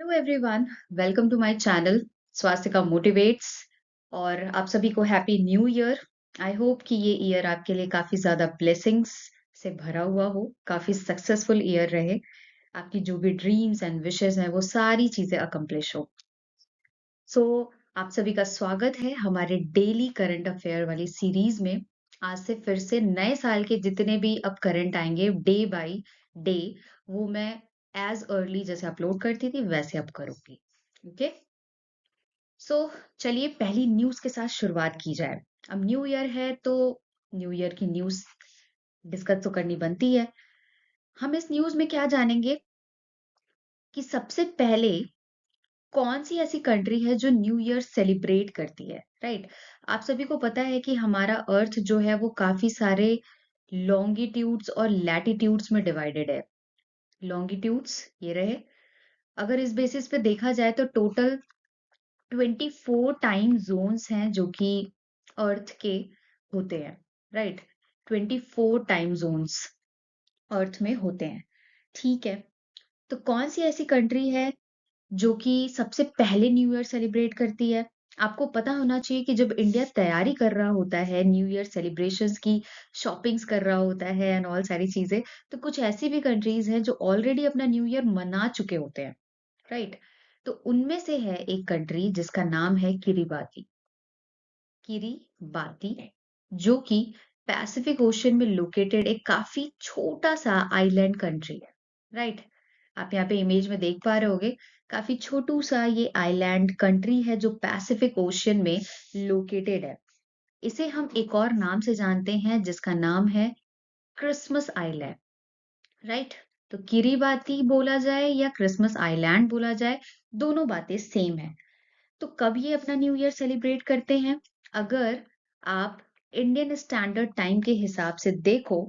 Hello everyone, welcome to my channel स्वास्थ्य का motivates. और आप सभी को happy new year. I hope कि ये ईयर आपके लिए काफी ज्यादा ब्लेसिंग्स से भरा हुआ हो, काफी सक्सेसफुल ईयर रहे। आपकी जो भी ड्रीम्स एंड विशेस हैं वो सारी चीजें अकम्प्लिश हो। सो आप सभी का स्वागत है हमारे डेली करंट अफेयर वाली सीरीज में। आज से फिर से नए साल के जितने भी अब करंट आएंगे डे बाय डे, वो मैं एज अर्ली जैसे अपलोड करती थी वैसे अब करूंगी। ओके। सो चलिए पहली न्यूज के साथ शुरुआत की जाए। अब न्यू ईयर है तो न्यू ईयर की न्यूज डिस्कस तो करनी बनती है। हम इस न्यूज में क्या जानेंगे कि सबसे पहले कौन सी ऐसी कंट्री है जो न्यू ईयर सेलिब्रेट करती है, राइट। आप सभी को पता है कि हमारा अर्थ जो है वो काफी सारे लॉन्गिट्यूड्स और लैटिट्यूड्स में डिवाइडेड है। लॉन्गिट्यूड्स ये रहे। अगर इस बेसिस पे देखा जाए तो टोटल 24 टाइम जोन्स हैं जो कि अर्थ के होते हैं, राइट। 24 टाइम जोन्स अर्थ में होते हैं। ठीक है। तो कौन सी ऐसी कंट्री है जो कि सबसे पहले न्यू ईयर सेलिब्रेट करती है? आपको पता होना चाहिए कि जब इंडिया तैयारी कर रहा होता है न्यू ईयर सेलिब्रेशंस की, शॉपिंग्स कर रहा होता है एंड ऑल सारी चीजें, तो कुछ ऐसी भी कंट्रीज हैं जो ऑलरेडी अपना न्यू ईयर मना चुके होते हैं, राइट। तो उनमें से है एक कंट्री जिसका नाम है किरिबाती। किरिबाती, जो कि पैसिफिक ओशन में लोकेटेड एक काफी छोटा सा आइलैंड कंट्री है, राइट। आप यहाँ पे इमेज में देख पा रहे होगे, काफी छोटू सा ये आइलैंड कंट्री है जो पैसिफिक ओशन में लोकेटेड है। इसे हम एक और नाम से जानते हैं जिसका नाम है क्रिसमस आइलैंड, राइट। तो किरिबाती बोला जाए या क्रिसमस आइलैंड बोला जाए, दोनों बातें सेम है। तो कब ये अपना न्यू ईयर सेलिब्रेट करते हैं? अगर आप इंडियन स्टैंडर्ड टाइम के हिसाब से देखो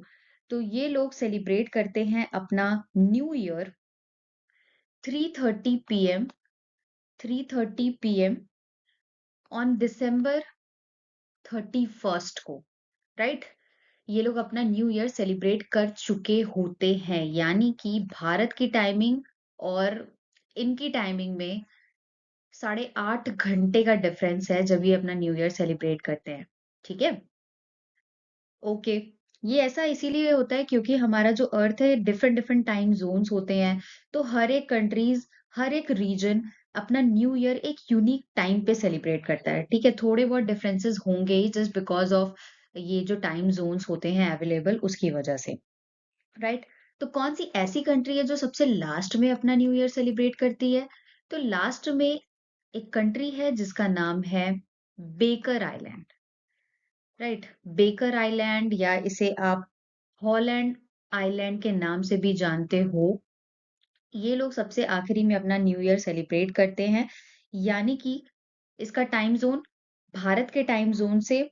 तो ये लोग सेलिब्रेट करते हैं अपना new year 3:30 PM, 3:30 PM on December 31st को, राइट। ये लोग अपना न्यू ईयर सेलिब्रेट कर चुके होते हैं, यानी कि भारत की टाइमिंग और इनकी टाइमिंग में 8.5 घंटे का डिफरेंस है जब ये अपना न्यू ईयर सेलिब्रेट करते हैं। ठीक है। ओके। ये ऐसा इसीलिए होता है क्योंकि हमारा जो अर्थ है डिफरेंट डिफरेंट टाइम जोन्स होते हैं। तो हर एक कंट्रीज, हर एक रीजन अपना न्यू ईयर एक यूनिक टाइम पे सेलिब्रेट करता है। ठीक है, थोड़े बहुत डिफरेंसेस होंगे ही जस्ट बिकॉज ऑफ ये जो टाइम जोन्स होते हैं अवेलेबल उसकी वजह से, राइट। तो कौन सी ऐसी कंट्री है जो सबसे लास्ट में अपना न्यू ईयर सेलिब्रेट करती है? तो लास्ट में एक कंट्री है जिसका नाम है baker island, right. Baker island या इसे आप हॉलैंड आइलैंड के नाम से भी जानते हो। ये लोग सबसे आखिरी में अपना न्यू ईयर सेलिब्रेट करते हैं, यानी कि इसका टाइम जोन भारत के टाइम जोन से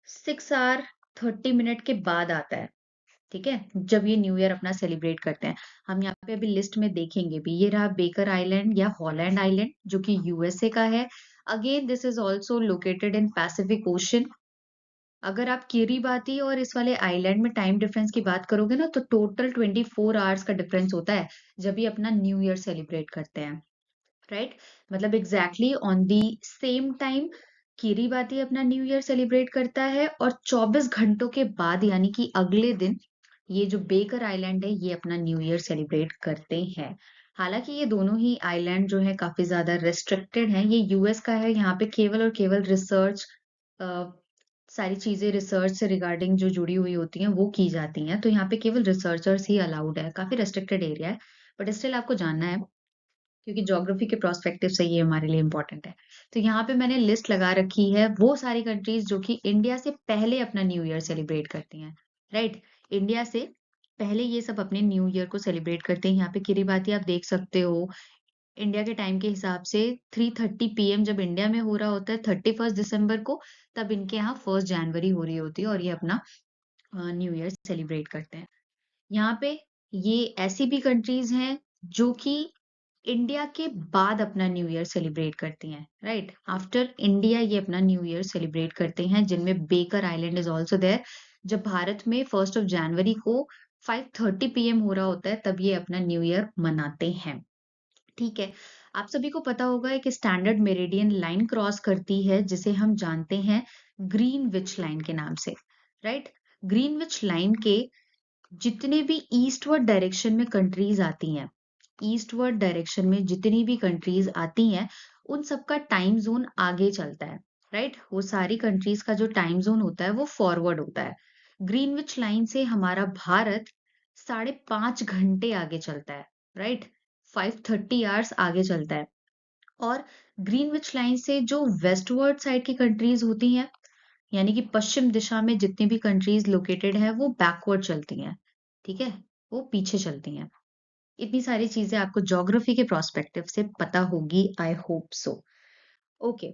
6 आवर 30 मिनट के बाद आता है। ठीक है, जब ये न्यू ईयर अपना सेलिब्रेट करते हैं। हम यहाँ पे अभी लिस्ट में देखेंगे भी, ये रहा बेकर आइलैंड या हॉलैंड आइलैंड जो कि यूएसए का है। Again this is also located in Pacific ocean. अगर आप किरिबाती और इस वाले आइलैंड में टाइम डिफरेंस की बात करोगे ना तो टोटल 24 आवर्स का डिफरेंस होता है जब ये अपना न्यू ईयर सेलिब्रेट करते हैं, राइट। मतलब exactly on the same time Kiribati अपना न्यू ईयर सेलिब्रेट करता है और 24 घंटों के बाद यानी कि अगले दिन ये जो बेकर आइलैंड है ये अपना न्यू ईयर सेलिब्रेट करते हैं। हालांकि ये दोनों ही आइलैंड जो है काफी ज्यादा रेस्ट्रिक्टेड हैं। ये यूएस का है, यहाँ पे केवल और केवल रिसर्च, सारी चीजें रिसर्च से रिगार्डिंग जो जुड़ी हुई होती हैं वो की जाती हैं। तो यहाँ पे केवल रिसर्चर्स ही अलाउड है, काफी रेस्ट्रिक्टेड एरिया है। बट स्टिल आपको जानना है क्योंकि ज्योग्राफी के प्रोस्पेक्टिव से ये हमारे लिए इम्पोर्टेंट है। तो यहाँ पे मैंने लिस्ट लगा रखी है वो सारी कंट्रीज जो कि इंडिया से पहले अपना न्यू ईयर सेलिब्रेट करती हैं, राइट। इंडिया से पहले ये सब अपने न्यू ईयर को सेलिब्रेट करते हैं। यहाँ पे किरिबाती आप देख सकते हो, इंडिया के टाइम के हिसाब से 3:30 पीएम जब इंडिया में हो रहा होता है 31 दिसंबर को, तब इनके यहाँ 1 जनवरी हो रही होती है और ये अपना न्यू ईयर सेलिब्रेट करते हैं। यहाँ पे ये ऐसी भी कंट्रीज हैं जो कि इंडिया के बाद अपना न्यू ईयर सेलिब्रेट करती हैं, राइट। आफ्टर इंडिया ये अपना न्यू ईयर सेलिब्रेट करते हैं, जिनमें Baker Island is also there. जब भारत में 1 जनवरी को 5:30 पीएम हो रहा होता है तब ये अपना न्यू ईयर मनाते हैं। ठीक है। आप सभी को पता होगा एक स्टैंडर्ड मेरिडियन लाइन क्रॉस करती है जिसे हम जानते हैं ग्रीनविच लाइन के नाम से, राइट? ग्रीनविच लाइन के जितने भी ईस्टवर्ड डायरेक्शन में कंट्रीज आती हैं, ईस्टवर्ड डायरेक्शन में जितनी भी कंट्रीज आती हैं, उन सबका टाइम जोन आगे चलता है, राइट? वो सारी कंट्रीज का जो टाइम जोन होता है वो फॉरवर्ड होता है। ग्रीनविच लाइन से हमारा भारत 5.5 घंटे आगे चलता है, राइट? 5:30 आगे चलता है। और ग्रीनविच लाइन से जो वेस्टवर्ड साइड की कंट्रीज होती हैं, यानी कि पश्चिम दिशा में जितनी भी कंट्रीज लोकेटेड है वो बैकवर्ड चलती हैं, ठीक है? वो पीछे चलती हैं। इतनी सारी चीजें आपको ज्योग्राफी के प्रोस्पेक्टिव से पता होगी, I hope so. Okay,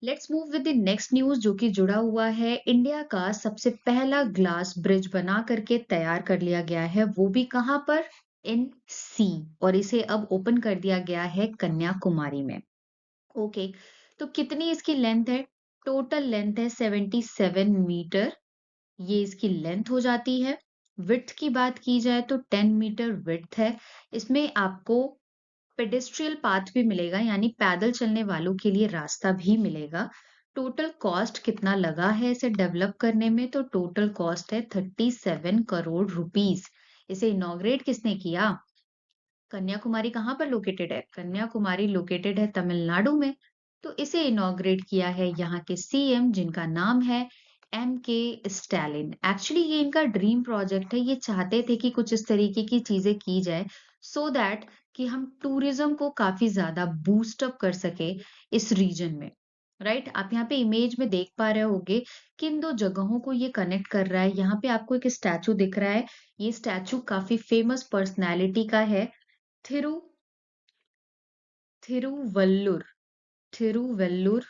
let's move with the next news जो कि जुड़ा हुआ है। इंडिया का सबसे पहला ग्लास ब्रिज बना करके तैयार कर लिया गया है, वो भी कहाँ पर? इन सी। और इसे अब ओपन कर दिया गया है कन्याकुमारी में। ओके, तो कितनी इसकी लेंथ है? टोटल लेंथ है 77 मीटर, ये इसकी लेंथ हो जाती है। विड्थ की बात की जाए तो 10 मीटर विड्थ है। इसमें आपको पेडेस्ट्रियल पाथ भी मिलेगा, यानी पैदल चलने वालों के लिए रास्ता भी मिलेगा। टोटल कॉस्ट कितना लगा है इसे डेवलप करने में? तो टोटल कॉस्ट है 37 करोड़ रुपीस। इसे इनॉग्रेट किसने किया? कन्याकुमारी कहाँ पर लोकेटेड है? कन्याकुमारी लोकेटेड है तमिलनाडु में। तो इसे इनॉग्रेट किया है यहाँ के सीएम, जिनका नाम है MK स्टैलिन। एक्चुअली ये इनका ड्रीम प्रोजेक्ट है, ये चाहते थे कि कुछ इस तरीके की चीजें की जाए सो दैट कि हम टूरिज्म को काफी ज्यादा बूस्ट अप कर सके इस रीजन में, राइट? आप यहाँ पे इमेज में देख पा रहे होगे किन दो जगहों को ये कनेक्ट कर रहा है। यहाँ पे आपको एक स्टैचू दिख रहा है, ये स्टैचू काफी फेमस पर्सनैलिटी का है। थिरु थिरुवल्लुर थिरुवल्लुर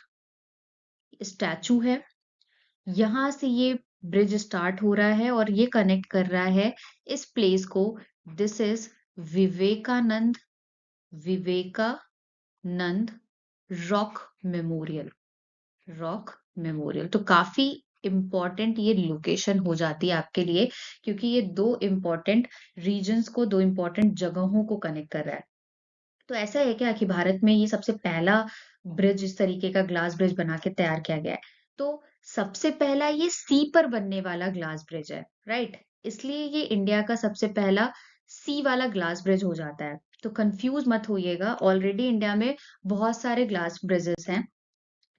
स्टैचू है। यहाँ से ये ब्रिज स्टार्ट हो रहा है और ये कनेक्ट कर रहा है इस प्लेस को। This is Vivekananda Vivekananda rock memorial. Rock memorial तो काफी इम्पोर्टेंट ये लोकेशन हो जाती है आपके लिए, क्योंकि ये दो इम्पोर्टेंट रीजन्स को, दो इम्पोर्टेंट जगहों को कनेक्ट कर रहा है। तो ऐसा है क्या कि भारत में ये सबसे पहला ब्रिज इस तरीके का ग्लास ब्रिज बना के तैयार किया गया है? तो सबसे पहला ये सी पर बनने वाला ग्लास ब्रिज है, राइट? इसलिए ये इंडिया का सबसे पहला सी वाला ग्लास ब्रिज हो जाता है। तो कंफ्यूज मत होइएगा, ऑलरेडी इंडिया में बहुत सारे ग्लास ब्रिजेस हैं,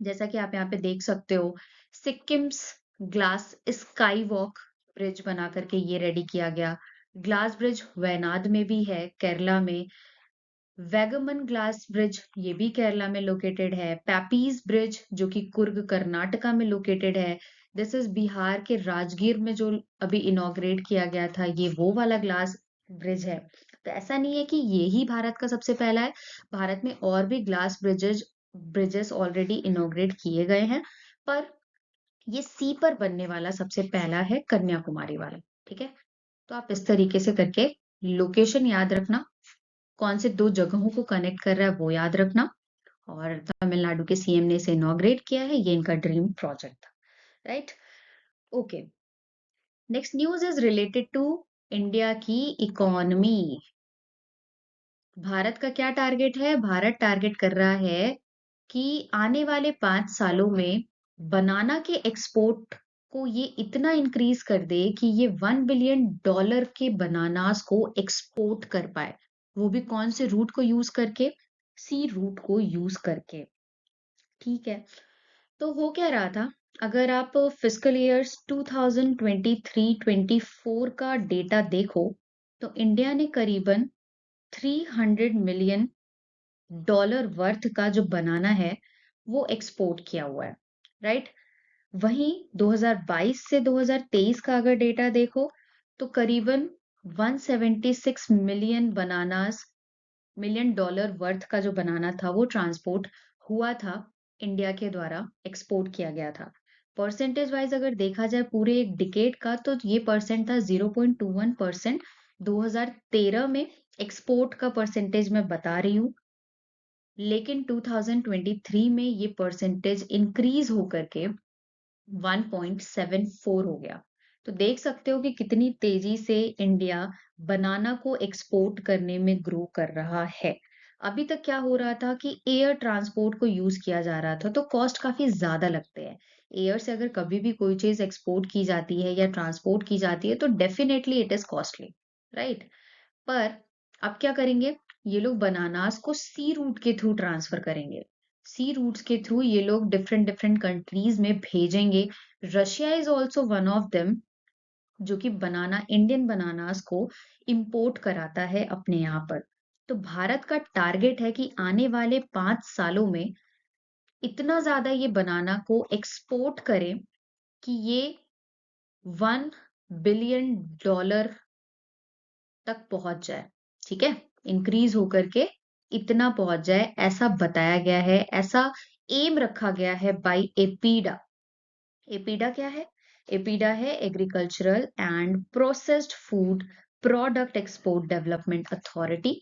जैसा कि आप यहाँ पे देख सकते हो। Sikkim's glass sky walk bridge बना करके ये रेडी किया गया। ग्लास ब्रिज वयनाड में भी है, केरला में। वैगमन ग्लास ब्रिज ये भी केरला में लोकेटेड है। पैपीज ब्रिज जो कि कुर्ग कर्नाटका में लोकेटेड है। दिस इज बिहार के राजगीर में जो अभी इनॉग्रेट किया गया था, ये वो वाला ग्लास ब्रिज है। तो ऐसा नहीं है कि ये ही भारत का सबसे पहला है, भारत में और भी glass bridges bridges already inaugurate किए गए हैं, पर ये सी पर बनने वाला सबसे पहला है कन्याकुमारी वाला। ठीक है, तो आप इस तरीके से करके लोकेशन याद रखना, कौन से दो जगहों को कनेक्ट कर रहा है वो याद रखना। और तमिलनाडु के सीएम ने इसे इनॉग्रेट किया है, ये इनका ड्रीम प्रोजेक्ट था, right? Okay, next news is related to India की इकोनॉमी। भारत का क्या टारगेट है? भारत टारगेट कर रहा है कि आने वाले 5 सालों में बनाना के एक्सपोर्ट को ये इतना इंक्रीज कर दे कि ये $1 बिलियन के बनानास को एक्सपोर्ट कर पाए। वो भी कौन से रूट को यूज करके? सी रूट को यूज करके। ठीक है, तो हो क्या रहा था? अगर आप फिस्कल ईयर्स 2023-24 का डेटा देखो, तो इंडिया ने करीबन $300 मिलियन वर्थ का जो बनाना है वो एक्सपोर्ट किया हुआ है, राइट? वहीं 2022 से 2023 का अगर डेटा देखो, तो करीबन 176 मिलियन डॉलर वर्थ का जो बनाना था वो ट्रांसपोर्ट हुआ था, इंडिया के द्वारा एक्सपोर्ट किया गया था। परसेंटेज वाइज अगर देखा जाए पूरे एक डिकेड का, तो ये परसेंट था 0.21%। 2013 में एक्सपोर्ट का परसेंटेज मैं बता रही हूँ, लेकिन 2023 में ये परसेंटेज इंक्रीज होकर के 1.74 हो गया। तो देख सकते हो कि कितनी तेजी से इंडिया बनाना को एक्सपोर्ट करने में ग्रो कर रहा है। अभी तक क्या हो रहा था कि एयर ट्रांसपोर्ट को यूज़ किया जा रहा था, तो कॉस्ट काफ़ी ज़्यादा लगते हैं। एयर से अगर कभी भी कोई चीज़ एक्सपोर्ट की जाती है या ट्रांसपोर्ट की जाती है, तो definitely it is costly, right? पर अब क्या करेंगे? ये लोग बनानास को सी रूट के थ्रू ट्रांसफर करेंगे। सी रूट्स के थ्रू ये लोग डिफरेंट डिफरेंट कंट्रीज में भेजेंगे। Russia is also one of them, जो कि बनाना इंडियन बनानास को इंपोर्ट कराता है अपने यहाँ पर। तो भारत का टारगेट है कि आने वाले 5 सालों में इतना ज्यादा ये बनाना को एक्सपोर्ट करें कि ये $1 बिलियन तक पहुंच जाए। ठीक है, इंक्रीज होकर के इतना पहुंच जाए, ऐसा बताया गया है, ऐसा एम रखा गया है बाय एपीडा। एपीडा क्या है? एपीडा है agricultural and processed food product export development authority.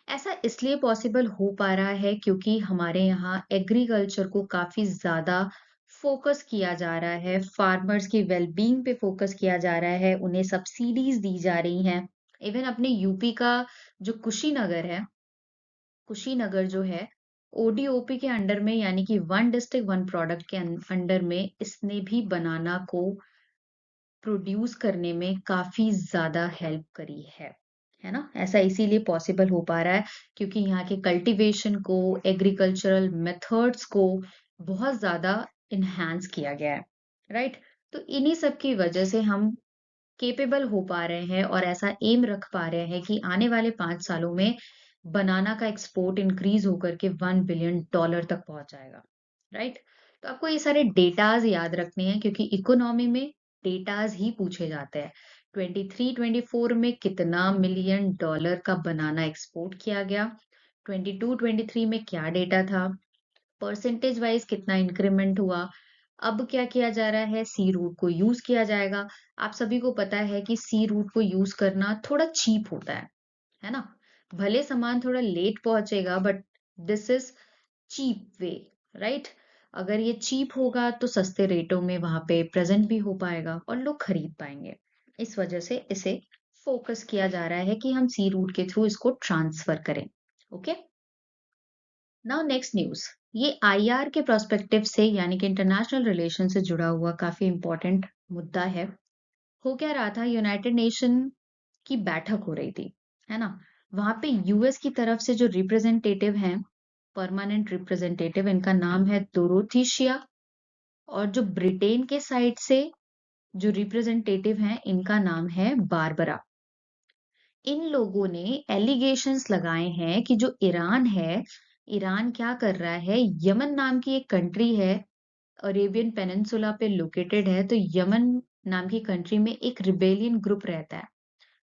ऐसा इसलिए पॉसिबल हो पा रहा है क्योंकि हमारे यहाँ एग्रीकल्चर को काफी ज्यादा फोकस किया जा रहा है, फार्मर्स की वेलबींग पे फोकस किया जा रहा है, उन्हें सब्सिडीज दी जा रही हैं। इवन अपने यूपी का जो कुशीनगर है, कुशीनगर जो है ओडीओपी के अंडर में, यानी कि वन डिस्ट्रिक्ट वन प्रोडक्ट के अंडर में, इसने भी बनाना को प्रोड्यूस करने में काफी ज्यादा हेल्प करी है ना? ऐसा इसीलिए पॉसिबल हो पा रहा है क्योंकि यहाँ के कल्टीवेशन को, एग्रीकल्चरल मेथड्स को बहुत ज्यादा इन्हांस किया गया है, राइट? तो इन्हीं सब की वजह से हम केपेबल हो पा रहे हैं और ऐसा एम रख पा रहे हैं कि आने वाले 5 सालों में बनाना का एक्सपोर्ट इंक्रीज होकर के $1 बिलियन तक पहुंच जाएगा, राइट? तो आपको ये सारे डेटाज याद रखने हैं क्योंकि इकोनॉमी में डेटाज ही पूछे जाते हैं। 23-24 में कितना $1 मिलियन का बनाना एक्सपोर्ट किया गया, 22-23 में क्या डेटा था, परसेंटेज वाइज कितना इंक्रीमेंट हुआ, अब क्या किया जा रहा है, सी रूट को यूज किया जाएगा। आप सभी को पता है कि सी रूट को यूज करना थोड़ा चीप होता है ना? भले सामान थोड़ा लेट पहुंचेगा but this is cheap way, right? अगर ये चीप होगा तो सस्ते रेटों में वहां पे प्रेजेंट भी हो पाएगा और लोग खरीद पाएंगे। इस वजह से इसे फोकस किया जा रहा है कि हम सी रूट के थ्रू इसको ट्रांसफर करें। Okay, now next news. ये आईआर के प्रोस्पेक्टिव से, यानी कि इंटरनेशनल रिलेशन से जुड़ा हुआ काफी इंपॉर्टेंट मुद्दा है। हो क्या रहा था, यूनाइटेड नेशन की बैठक हो रही थी, है ना? वहां पे यूएस की तरफ से जो रिप्रेजेंटेटिव हैं, परमानेंट रिप्रेजेंटेटिव, इनका नाम है डोरोथीशिया। और जो ब्रिटेन के साइड से जो रिप्रेजेंटेटिव हैं, इनका नाम है बारबरा। इन लोगों ने एलिगेशंस लगाए हैं कि जो ईरान है, ईरान क्या कर रहा है, यमन नाम की एक कंट्री है, अरेबियन पेनिनसुला पे लोकेटेड है। तो यमन नाम की कंट्री में एक रिबेलियन ग्रुप रहता है,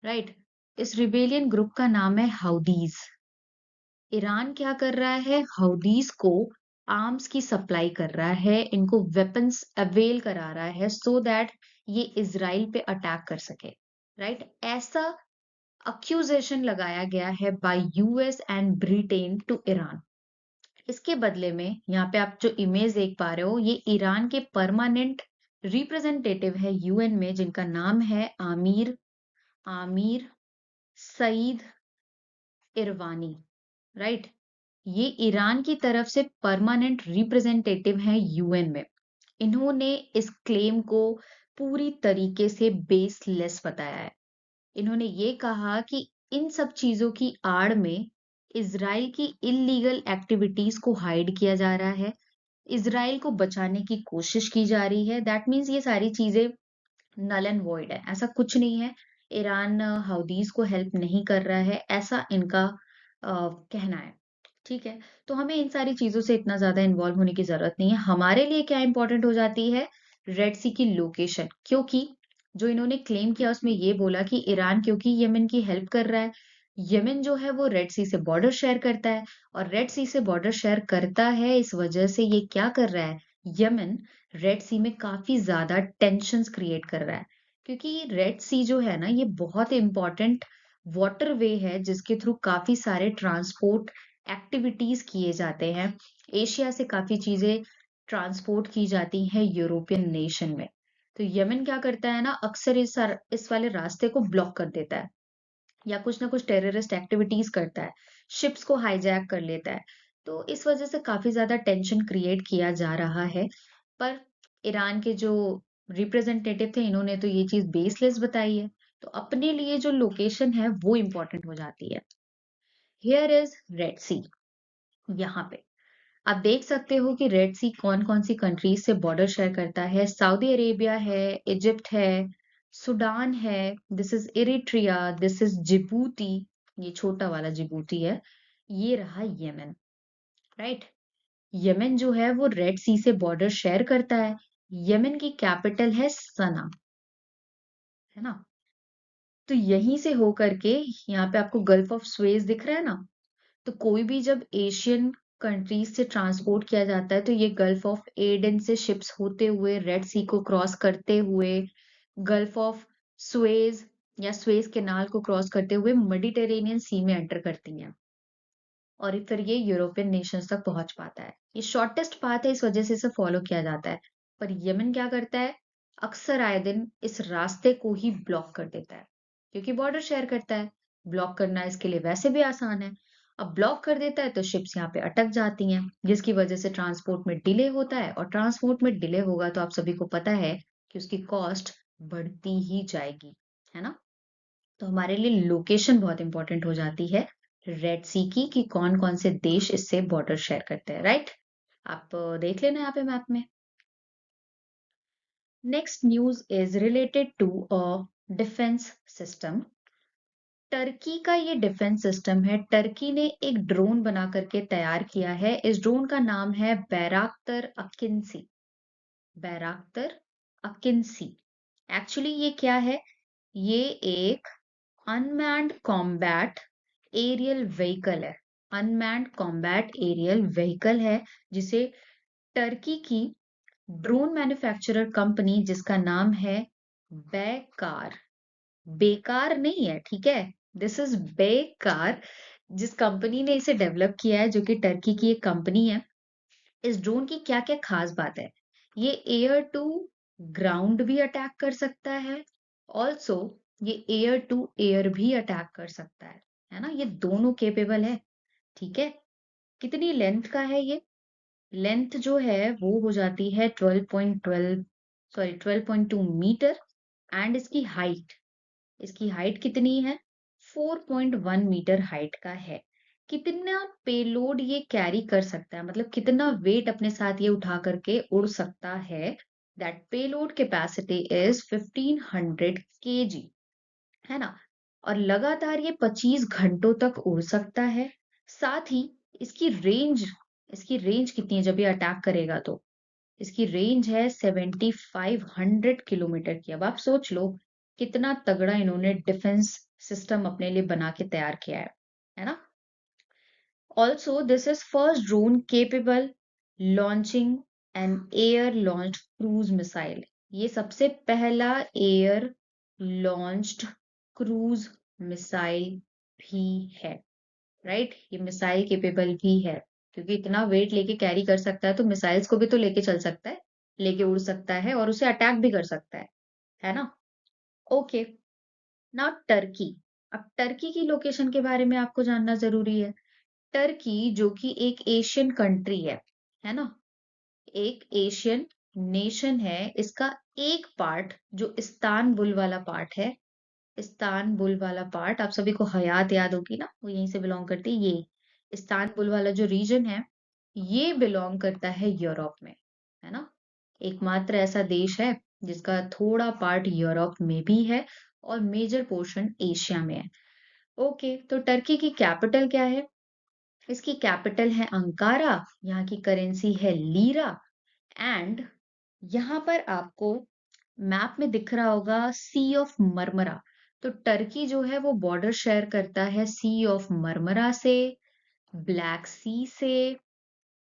राइट? इस रिबेलियन ग्रुप का नाम है हाउदीज। ईरान क्या कर रहा है, हाउदीज को आर्म्स की सप्लाई कर रहा है, इनको वेपन्स अवेल करा रहा है सो दैट ये इसराइल पे अटैक कर सके, राइट? ऐसा अक्यूजेशन लगाया गया है by US and Britain to Iran. इसके बदले में यहाँ पे आप जो इमेज देख पा रहे हो, ये ईरान के परमानेंट रिप्रेजेंटेटिव है यूएन में, जिनका नाम है आमिर आमिर सईद इरवानी, राइट? ये ईरान की तरफ से परमानेंट रिप्रेजेंटेटिव हैं यूएन में। इन्होंने इस क्लेम को पूरी तरीके से बेसलेस बताया है। इन्होंने ये कहा कि इन सब चीजों की आड़ में इजराइल की इलीगल एक्टिविटीज को हाइड किया जा रहा है, इजराइल को बचाने की कोशिश की जा रही है। दैट मीन्स ये सारी चीजें नल एंड वॉइड है, ऐसा कुछ नहीं है। ईरान हाउदीज को हेल्प नहीं कर रहा है, ऐसा इनका कहना है। ठीक है, तो हमें इन सारी चीजों से इतना ज्यादा इन्वॉल्व होने की जरूरत नहीं है। हमारे लिए क्या इंपॉर्टेंट हो जाती है, रेड सी की लोकेशन, क्योंकि जो इन्होंने क्लेम किया उसमें ये बोला कि ईरान क्योंकि यमन की हेल्प कर रहा है, यमन जो है वो रेड सी से बॉर्डर शेयर करता है, और रेड सी से बॉर्डर शेयर करता है, इस वजह से ये क्या कर रहा है, यमन रेड सी में काफी ज्यादा टेंशन्स क्रिएट कर रहा है। क्योंकि रेड सी जो है ना, ये बहुत इंपॉर्टेंट वाटर वे है जिसके थ्रू काफी सारे ट्रांसपोर्ट एक्टिविटीज किए जाते हैं। एशिया से काफी चीजें ट्रांसपोर्ट की जाती हैं यूरोपियन नेशन में। तो यमन क्या करता है ना, अक्सर इस वाले रास्ते को ब्लॉक कर देता है या कुछ ना कुछ टेररिस्ट एक्टिविटीज करता है। शिप्स को हाईजैक कर लेता है। तो इस वजह से काफी ज्यादा टेंशन क्रिएट किया जा रहा है। पर ईरान के जो रिप्रेजेंटेटिव थे, इन्होंने तो ये चीज बेसलेस बताई है। तो अपने लिए जो लोकेशन है वो इम्पोर्टेंट हो जाती है। हियर इज रेड सी। यहाँ पे आप देख सकते हो कि रेड सी कौन कौन सी कंट्रीज से बॉर्डर शेयर करता है। सऊदी अरेबिया है, इजिप्ट है, सुडान है, this is Eritrea, this is Djibouti, ये छोटा वाला जिबूती है, ये रहा यमन, राइट। यमन जो है वो रेड सी से बॉर्डर शेयर करता है। यमन की कैपिटल है सना, है ना। तो यहीं से होकर के यहाँ पे आपको गल्फ ऑफ स्वेज दिख रहा है ना। तो कोई भी जब एशियन कंट्रीज से ट्रांसपोर्ट किया जाता है तो ये गल्फ ऑफ एडन से शिप्स होते हुए रेड सी को क्रॉस करते हुए गल्फ ऑफ स्वेज या स्वेज कैनाल को क्रॉस करते हुए मेडिटेरेनियन सी में एंटर करती हैं, और फिर ये यूरोपियन नेशंस तक पहुंच पाता है। ये शॉर्टेस्ट पाथ है, इस वजह से इसे फॉलो किया जाता है। पर यमन क्या करता है, अक्सर आए दिन इस रास्ते को ही ब्लॉक कर देता है, क्योंकि बॉर्डर शेयर करता है। ब्लॉक करना इसके लिए वैसे भी आसान है। अब ब्लॉक कर देता है तो शिप्स यहाँ पे अटक जाती हैं, जिसकी वजह से ट्रांसपोर्ट में डिले होता है, और ट्रांसपोर्ट में डिले होगा तो आप सभी को पता है कि उसकी कॉस्ट बढ़ती ही जाएगी, है ना। तो हमारे लिए लोकेशन बहुत इंपॉर्टेंट हो जाती है रेड सी की, कि कौन कौन से देश इससे बॉर्डर शेयर करते हैं, राइट। आप देख लेना यहाँ पे मैप में। Next news is related to a defence system. Turkey का ये डिफेंस सिस्टम है। टर्की ने एक ड्रोन बना करके तैयार किया है। इस ड्रोन का नाम है बैराक्तर अकिंसी। बैराक्तर अकिंसी। एक्चुअली ये क्या है, ये एक अनमैन्ड कॉम्बैट एरियल व्हीकल है। अनमैन्ड कॉम्बैट एरियल व्हीकल है, जिसे टर्की की ड्रोन मैन्युफैक्चरर कंपनी, जिसका नाम है बेकार, बेकार नहीं है, ठीक है, दिस इज बेकार, जिस कंपनी ने इसे डेवलप किया है, जो कि टर्की की एक कंपनी है। इस ड्रोन की क्या क्या खास बात है, ये एयर टू ग्राउंड भी अटैक कर सकता है, ऑल्सो ये एयर टू एयर भी अटैक कर सकता है ना, ये दोनों केपेबल है, ठीक है। कितनी लेंथ का है ये, लेंथ जो है वो हो जाती है 12.2 मीटर। एंड इसकी हाइट कितनी है, 4.1 मीटर हाइट का है। कितना पेलोड ये कैरी कर सकता है, मतलब कितना वेट अपने साथ ये उठा करके उड़ सकता है, that payload capacity is 1500 KG, है ना। और लगातार ये 25 घंटों तक उड़ सकता है। साथ ही इसकी रेंज, इसकी रेंज कितनी है जब ये अटैक करेगा, तो इसकी रेंज है 7500 किलोमीटर की। अब आप सोच लो कितना तगड़ा इन्होंने डिफेंस सिस्टम अपने लिए बना के तैयार किया है ना। Also this is first drone capable launching N air launched cruise missile. ये सबसे पहला एयर लॉन्च्ड क्रूज मिसाइल भी है, राइट। ये मिसाइल केपेबल भी है, क्योंकि इतना वेट लेके कैरी कर सकता है तो मिसाइल्स को भी तो लेके चल सकता है, लेके उड़ सकता है, और उसे अटैक भी कर सकता है ना। Okay, now Turkey. अब टर्की की लोकेशन के बारे में आपको जानना जरूरी है। टर्की जो कि एक एशियन कंट्री है ना, एक एशियन नेशन है। इसका एक पार्ट जो इस्तानबुल वाला पार्ट है, इस्तानबुल वाला पार्ट, आप सभी को हयात याद होगी ना, वो यहीं से बिलोंग करती है। ये इस्तानबुल वाला जो रीजन है, ये बिलोंग करता है यूरोप में, है ना। एकमात्र ऐसा देश है जिसका थोड़ा पार्ट यूरोप में भी है और मेजर पोर्शन एशिया में है। ओके, तो टर्की की कैपिटल क्या है, इसकी कैपिटल है अंकारा, यहाँ की करेंसी है लीरा। एंड यहाँ पर आपको मैप में दिख रहा होगा सी ऑफ मरमरा। तो टर्की जो है वो बॉर्डर शेयर करता है सी ऑफ मरमरा से, ब्लैक सी से,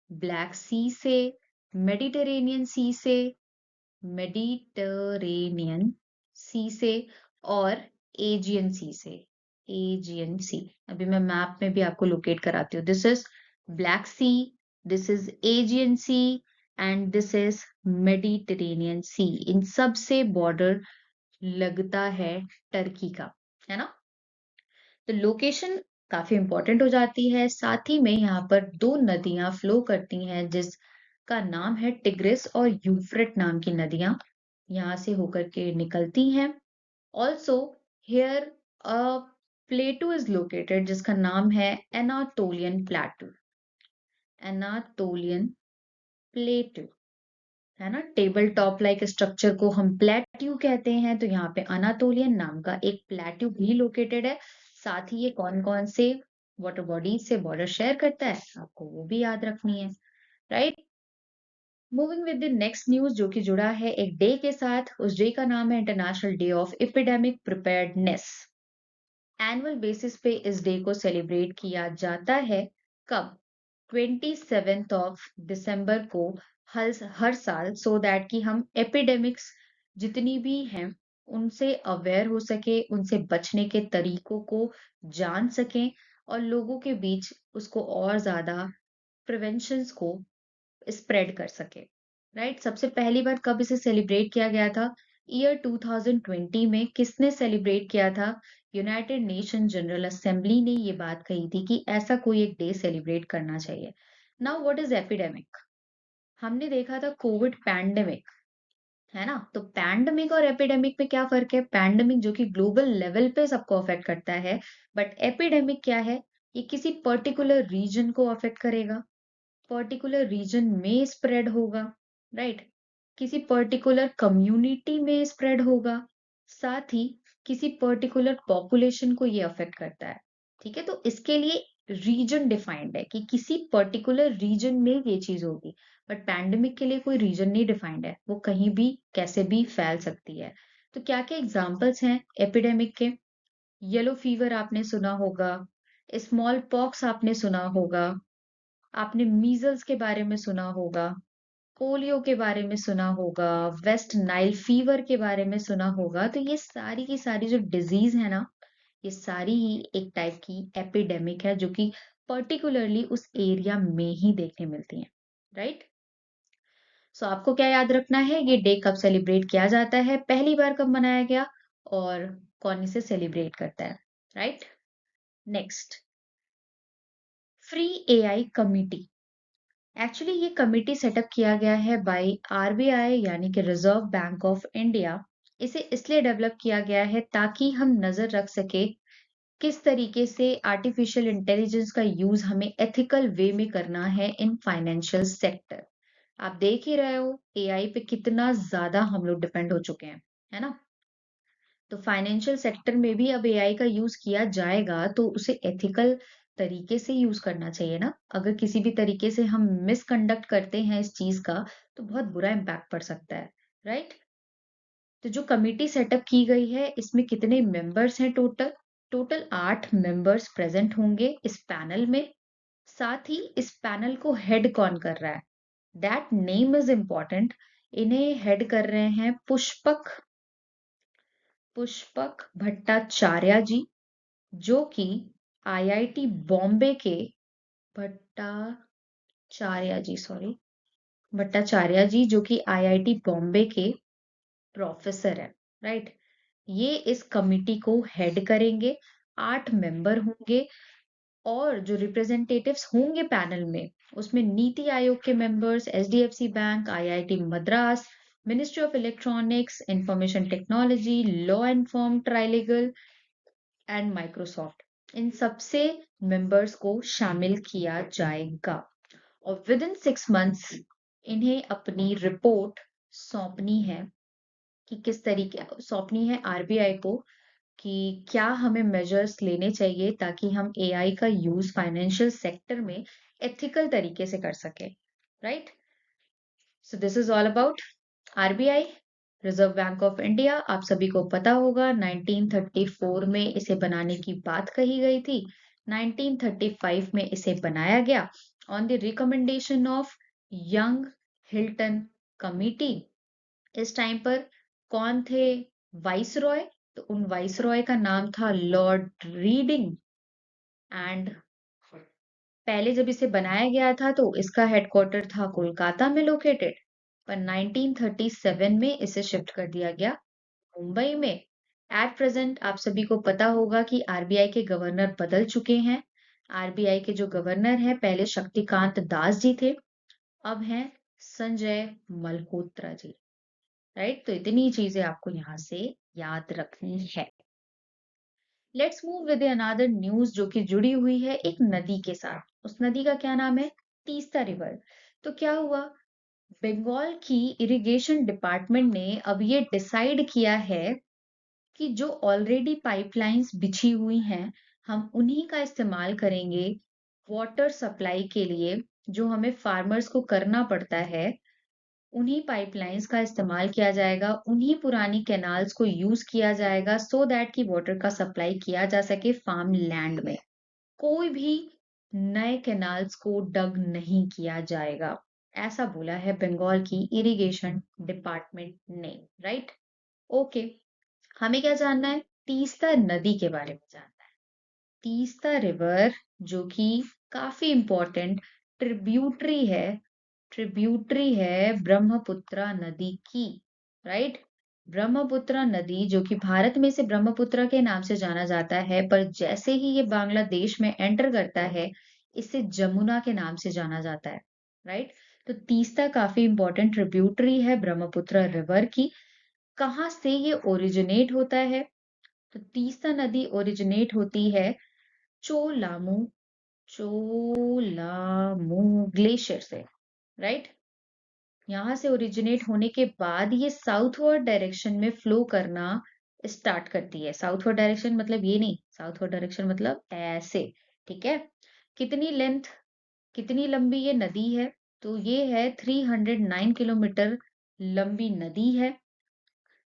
ब्लैक सी से, मेडिटेरेनियन सी से, मेडिटेरेनियन सी से, और एजियन सी से, एजियन सी। अभी मैं मैप में भी आपको लोकेट कराती हूँ। This is black sea, this is Aegean sea, and this is Mediterranean sea. इन सब से बॉर्डर लगता है टर्की का, है ना। तो लोकेशन काफी इंपॉर्टेंट हो जाती है। साथ ही में यहाँ पर दो नदियां फ्लो करती हैं जिसका नाम है टिग्रिस और यूफ्रेट नाम की नदियां यहाँ से होकर के निकलती हैं। Also here a प्लेटू is located जिसका नाम है एनाटोलियन प्लेटू। एनाटोलियन प्लेटू, है ना। टेबल टॉप लाइक स्ट्रक्चर को हम प्लेट्यू कहते हैं, तो यहाँ पे अनातोलियन नाम का एक प्लेट्यू भी लोकेटेड है। साथ ही ये कौन कौन से वाटर बॉडीज से बॉर्डर शेयर करता है, आपको वो भी याद रखनी है, right. Moving with the next news जो कि जुड़ा है एक डे के साथ। उस डे का नाम है international day of epidemic preparedness. Annual basis पे इस डे को सेलिब्रेट किया जाता है। कब? 27th ऑफ दिसंबर को हर साल, सो दैट कि हम एपिडेमिक्स जितनी भी हैं उनसे अवेयर हो सके, उनसे बचने के तरीकों को जान सकें और लोगों के बीच उसको और ज्यादा प्रिवेंशंस को स्प्रेड कर सके, राइट। सबसे पहली बार कब इसे सेलिब्रेट किया गया था? ईयर 2020 में। किसने सेलिब्रेट किया था? यूनाइटेड नेशन जनरल असेंबली ने ये बात कही थी कि ऐसा कोई एक डे सेलिब्रेट करना चाहिए। Now what is epidemic? हमने देखा था कोविड पैंडेमिक, है ना। तो पैंडेमिक और एपिडेमिक में क्या फर्क है? पैंडेमिक जो कि ग्लोबल लेवल पे सबको अफेक्ट करता है, बट एपिडेमिक क्या है? ये किसी पर्टिकुलर रीजन को अफेक्ट करेगा, पर्टिकुलर रीजन में स्प्रेड होगा, राइट। किसी पर्टिकुलर कम्युनिटी में स्प्रेड होगा, साथ ही किसी पर्टिकुलर पॉपुलेशन को ये अफेक्ट करता है, ठीक है। तो इसके लिए रीजन डिफाइंड है कि किसी पर्टिकुलर रीजन में ये चीज होगी, बट पैंडेमिक के लिए कोई रीजन नहीं डिफाइंड है, वो कहीं भी कैसे भी फैल सकती है। तो क्या क्या एग्जांपल्स हैं एपिडेमिक के? येलो फीवर आपने सुना होगा, स्मॉल पॉक्स आपने सुना होगा, आपने मीजल्स के बारे में सुना होगा, पोलियो के बारे में सुना होगा, वेस्ट नाइल फीवर के बारे में सुना होगा। तो ये सारी की सारी जो डिजीज है ना, ये सारी ही एक टाइप की एपिडेमिक है जो कि पर्टिकुलरली उस एरिया में ही देखने मिलती है, राइट। सो आपको क्या याद रखना है? ये डे कब सेलिब्रेट किया जाता है, पहली बार कब मनाया गया, और कौन इसे सेलिब्रेट करता है, right. Next, free AI committee. Actually ये कमिटी सेटअप किया गया है बाय आरबीआई यानी कि रिजर्व बैंक ऑफ इंडिया। इसे इसलिए डेवलप किया गया है ताकि हम नजर रख सके किस तरीके से आर्टिफिशियल इंटेलिजेंस का यूज हमें एथिकल वे में करना है इन फाइनेंशियल सेक्टर। आप देख ही रहे हो एआई पे कितना ज्यादा हम लोग डिपेंड हो चुके हैं, है ना। तो फाइनेंशियल सेक्टर में भी अब एआई का यूज किया जाएगा तो उसे एथिकल तरीके से यूज करना चाहिए ना। अगर किसी भी तरीके से हम मिसकंडक्ट करते हैं इस चीज का तो बहुत बुरा इम्पैक्ट पड़ सकता है, राइट। तो जो कमिटी सेटअप की गई है इसमें कितने मेंबर्स हैं? टोटल टोटल 8 मेंबर्स प्रेजेंट होंगे इस पैनल में। साथ ही इस पैनल को हेड कौन कर रहा है? That name is important. इन्हें हेड कर रहे हैं पुष्पक पुष्पक भट्टाचार्य जी, जो कि आईआईटी बॉम्बे के भट्टाचार्य जी, सॉरी, भट्टाचार्य जी जो कि आईआईटी बॉम्बे के प्रोफेसर है, राइट। ये इस कमिटी को हेड करेंगे। 8 मेंबर होंगे और जो रिप्रेजेंटेटिव्स होंगे पैनल में उसमें नीति आयोग के members, HDFC bank, IIT Madras, ministry of electronics, information technology, law enform, trilegal and Microsoft, इन सबसे मेंबर्स को शामिल किया जाएगा। और विद इन 6 मंथ्स इन्हें अपनी रिपोर्ट सौंपनी है कि किस तरीके सौंपनी है आरबीआई को कि क्या हमें मेजर्स लेने चाहिए ताकि हम एआई का यूज फाइनेंशियल सेक्टर में एथिकल तरीके से कर सके, right. So this is all about RBI, reserve bank of India. आप सभी को पता होगा 1934 में इसे बनाने की बात कही गई थी। 1935 में इसे बनाया गया on the recommendation of young Hilton committee. इस टाइम पर कौन थे वाइस रॉय? तो उन वाइस रॉय का नाम था लॉर्ड रीडिंग। एंड पहले जब इसे बनाया गया था तो इसका हेडक्वार्टर था कोलकाता में लोकेटेड, पर 1937 में इसे शिफ्ट कर दिया गया मुंबई में। एट प्रेजेंट आप सभी को पता होगा कि आरबीआई के गवर्नर बदल चुके हैं। आरबीआई के जो गवर्नर हैं पहले शक्तिकांत दास जी थे, अब हैं संजय मल्होत्रा जी। राइट, तो इतनी चीजें आपको यहाँ से याद रखनी है। Let's move with another news जो कि जुड़ी हुई है एक नदी के साथ। उस नदी का क्या नाम है? तीस्ता रिवर। तो क्या हुआ, बंगाल की इरिगेशन डिपार्टमेंट ने अब ये डिसाइड किया है कि जो ऑलरेडी पाइपलाइंस बिछी हुई हैं, हम उन्हीं का इस्तेमाल करेंगे वाटर सप्लाई के लिए। जो हमें फार्मर्स को करना पड़ता है, उन्हीं पाइपलाइंस का इस्तेमाल किया जाएगा, उन्हीं पुरानी कैनाल्स को यूज किया जाएगा सो दैट कि वाटर का सप्लाई किया जा सके फार्म लैंड में। कोई भी नए कैनाल्स को डग नहीं किया जाएगा, ऐसा बोला है बंगाल की इरिगेशन डिपार्टमेंट ने। Right, okay. हमें क्या जानना है? तीस्ता नदी के बारे में जानना है। तीस्ता रिवर जो कि काफी इंपॉर्टेंट ट्रिब्यूटरी है, ट्रिब्यूटरी है ब्रह्मपुत्रा नदी की। राइट, ब्रह्मपुत्रा नदी जो कि भारत में से ब्रह्मपुत्रा के नाम से जाना जाता है, पर जैसे ही ये बांग्लादेश में एंटर करता है, इसे जमुना के नाम से जाना जाता है। राइट, तो तीस्ता काफी इंपॉर्टेंट ट्रिब्यूटरी है ब्रह्मपुत्रा रिवर की। कहाँ से ये ओरिजिनेट होता है? तो तीस्ता नदी ओरिजिनेट होती है चोलामू, चोलामू ग्लेशियर से। राइट, यहाँ से ओरिजिनेट होने के बाद ये साउथवर्ड डायरेक्शन में फ्लो करना स्टार्ट करती है। साउथवर्ड डायरेक्शन मतलब ये नहीं, साउथवर्ड डायरेक्शन मतलब ऐसे। ठीक है, कितनी लेंथ, कितनी लंबी ये नदी है? तो ये है 309 किलोमीटर लंबी नदी है।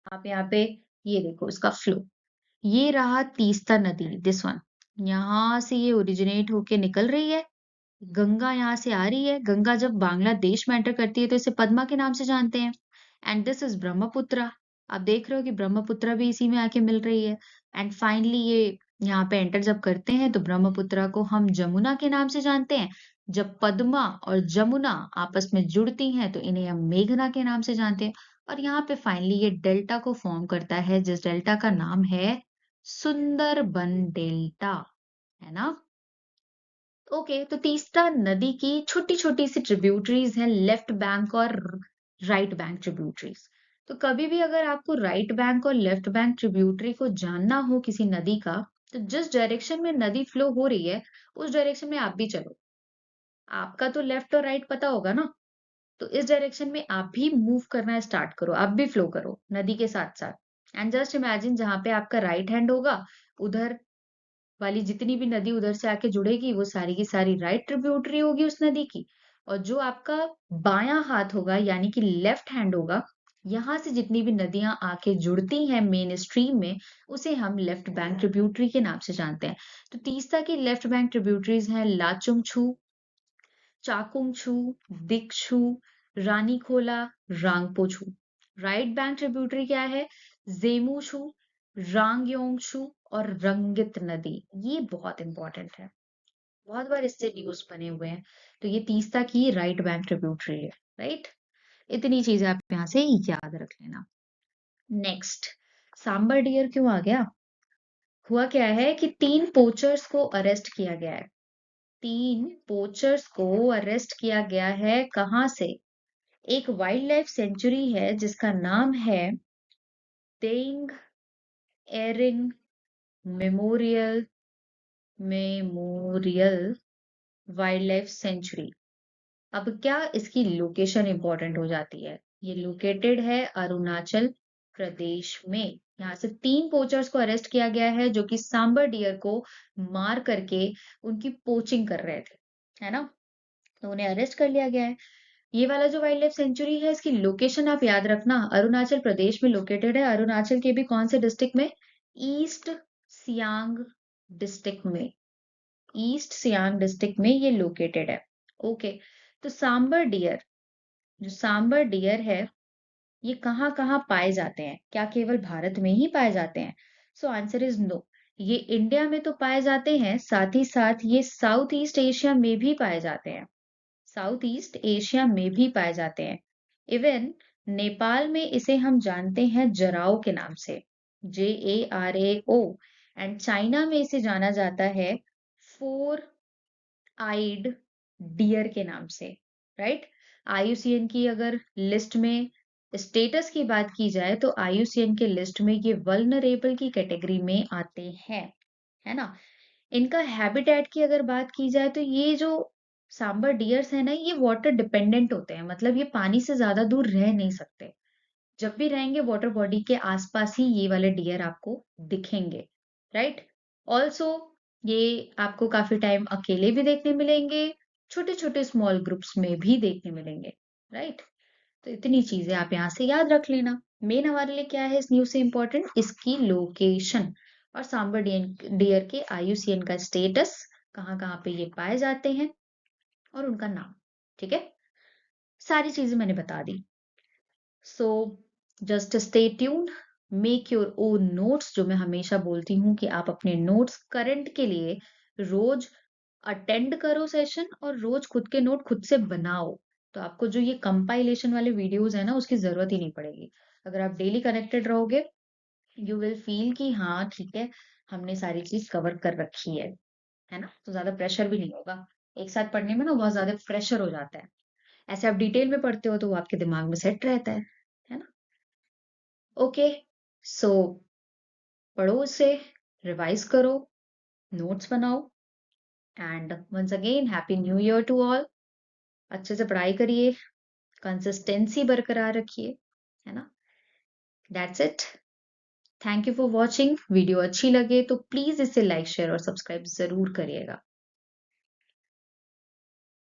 आप यहाँ पे ये देखो इसका फ्लो, ये रहा तीस्ता नदी, दिस वन। यहाँ से ये ओरिजिनेट होके निकल रही है, गंगा यहाँ से आ रही है। गंगा जब बांग्लादेश में एंटर करती है तो इसे पद्मा के नाम से जानते हैं। And this is Brahmaputra. आप देख रहे हो कि ब्रह्मपुत्रा भी इसी में आके मिल रही है। एंड फाइनली ये यहाँ पे एंटर जब करते हैं तो ब्रह्मपुत्रा को हम जमुना के नाम से जानते हैं। जब पद्मा और जमुना आपस में जुड़ती हैं तो इन्हें हम मेघना के नाम से जानते हैं। और यहाँ पे फाइनली ये डेल्टा को फॉर्म करता है, जिस डेल्टा का नाम है सुंदरबन डेल्टा, है ना? ओके, तो तीस्ता नदी की छोटी छोटी सी ट्रिब्यूटरीज हैं, लेफ्ट बैंक और राइट बैंक ट्रिब्यूटरीज। तो कभी भी अगर आपको राइट बैंक और लेफ्ट बैंक ट्रिब्यूटरी को जानना हो किसी नदी का, तो जिस डायरेक्शन में नदी फ्लो हो रही है उस डायरेक्शन में आप भी चलो। आपका तो लेफ्ट और राइट पता होगा ना, तो इस डायरेक्शन में आप भी मूव करना स्टार्ट करो, आप भी फ्लो करो नदी के साथ साथ। एंड जस्ट इमेजिन जहां पे आपका राइट हैंड होगा, उधर वाली जितनी भी नदी उधर से आके जुड़ेगी वो सारी की सारी राइट ट्रिब्यूटरी होगी उस नदी की। और जो आपका बायां हाथ होगा यानी कि लेफ्ट हैंड होगा, यहाँ से जितनी भी नदियां आके जुड़ती हैं मेन स्ट्रीम में, उसे हम लेफ्ट बैंक ट्रिब्यूटरी के नाम से जानते हैं। तो तीस्ता की लेफ्ट बैंक ट्रिब्यूटरीज हैं लाचुंग छू, चाकुंग छू, दिक्छू, रानी खोला, रांगपो छू। राइट बैंक ट्रिब्यूटरी क्या है? जेमू छू, रांगयोंग छू और रंगित नदी। ये बहुत इंपॉर्टेंट है, बहुत बार इससे न्यूज बने हुए हैं। तो ये तीस्ता की राइट बैंक ट्रिब्यूटरी है। राइट, इतनी चीजें आप यहाँ से याद रख लेना। नेक्स्ट, सांबर डियर क्यों आ गया? हुआ क्या है कि 3 पोचर्स को अरेस्ट किया गया है। 3 पोचर्स को अरेस्ट किया गया है। कहाँ से? एक वाइल्ड लाइफ सेंचुरी है जिसका नाम है Daying Ering memorial, memorial wildlife sanctuary. अब क्या इसकी लोकेशन इंपॉर्टेंट हो जाती है? ये लोकेटेड है अरुणाचल प्रदेश में। यहाँ से 3 पोचर्स को अरेस्ट किया गया है जो कि सांबर डियर को मार करके उनकी पोचिंग कर रहे थे, है ना? तो उन्हें अरेस्ट कर लिया गया है। ये वाला जो वाइल्ड लाइफ सेंचुरी है, इसकी लोकेशन आप याद रखना, अरुणाचल प्रदेश में लोकेटेड है। अरुणाचल के भी कौन से डिस्ट्रिक्ट में? ईस्ट सियांग डिस्ट्रिक्ट में। ईस्ट सियांग डिस्ट्रिक्ट में ये लोकेटेड है। ओके, तो सांबर डियर, जो सांबर डियर है, ये कहाँ कहाँ पाए जाते हैं? क्या केवल भारत में ही पाए जाते हैं? So answer is no. ये इंडिया में तो पाए जाते हैं, साथ ही साथ ये साउथ ईस्ट एशिया में भी पाए जाते हैं। साउथ ईस्ट एशिया में भी पाए जाते हैं। इवन नेपाल में इसे हम जानते हैं जराव के नाम से। JARAO, एंड चाइना में इसे जाना जाता है फोर आइड डियर के नाम से, राइट? आईयूसीएन की अगर लिस्ट में स्टेटस की बात की जाए तो आईयूसीएन के लिस्ट में ये वल्नरेबल की कैटेगरी में आते हैं, है ना? इनका हैबिटेट की अगर बात की जाए तो ये जो सांबर डियर्स है ना, ये वाटर डिपेंडेंट होते हैं, मतलब ये पानी से ज्यादा दूर रह नहीं सकते। जब भी रहेंगे वाटर बॉडी के आसपास ही ये वाले डियर आपको दिखेंगे, राइट? ऑल्सो ये आपको काफी टाइम अकेले भी देखने मिलेंगे, छोटे छोटे स्मॉल ग्रुप्स में भी देखने मिलेंगे, राइट? तो इतनी चीजें आप यहाँ से याद रख लेना। मेन हमारे लिए क्या है इस न्यूज से इंपॉर्टेंट, इसकी लोकेशन और सांबर डियर के आईयूसीएन का स्टेटस, कहाँ कहाँ पे ये पाए जाते हैं और उनका नाम। ठीक है, सारी चीजें मैंने बता दी। So just stay tuned, make your own notes, जो मैं हमेशा बोलती हूँ कि आप अपने नोट्स करंट के लिए रोज अटेंड करो सेशन और रोज खुद के नोट खुद से बनाओ। तो आपको जो ये कंपाइलेशन वाले वीडियोस है ना, उसकी जरूरत ही नहीं पड़ेगी। अगर आप डेली कनेक्टेड रहोगे, यू विल फील कि हाँ ठीक है, हमने सारी चीज कवर कर रखी है ना? तो ज्यादा प्रेशर भी नहीं होगा। एक साथ पढ़ने में ना बहुत ज्यादा प्रेशर हो जाता है। ऐसे आप डिटेल में पढ़ते हो तो वो आपके दिमाग में सेट रहता है ना? ओके, सो पढ़ो उसे, रिवाइज करो, नोट्स बनाओ, and once again happy new year to all. अच्छे से पढ़ाई करिए, कंसिस्टेंसी बरकरार रखिए, है ना? That's it. Thank you for watching. Video अच्छी लगे तो प्लीज इसे लाइक शेयर और सब्सक्राइब जरूर करिएगा।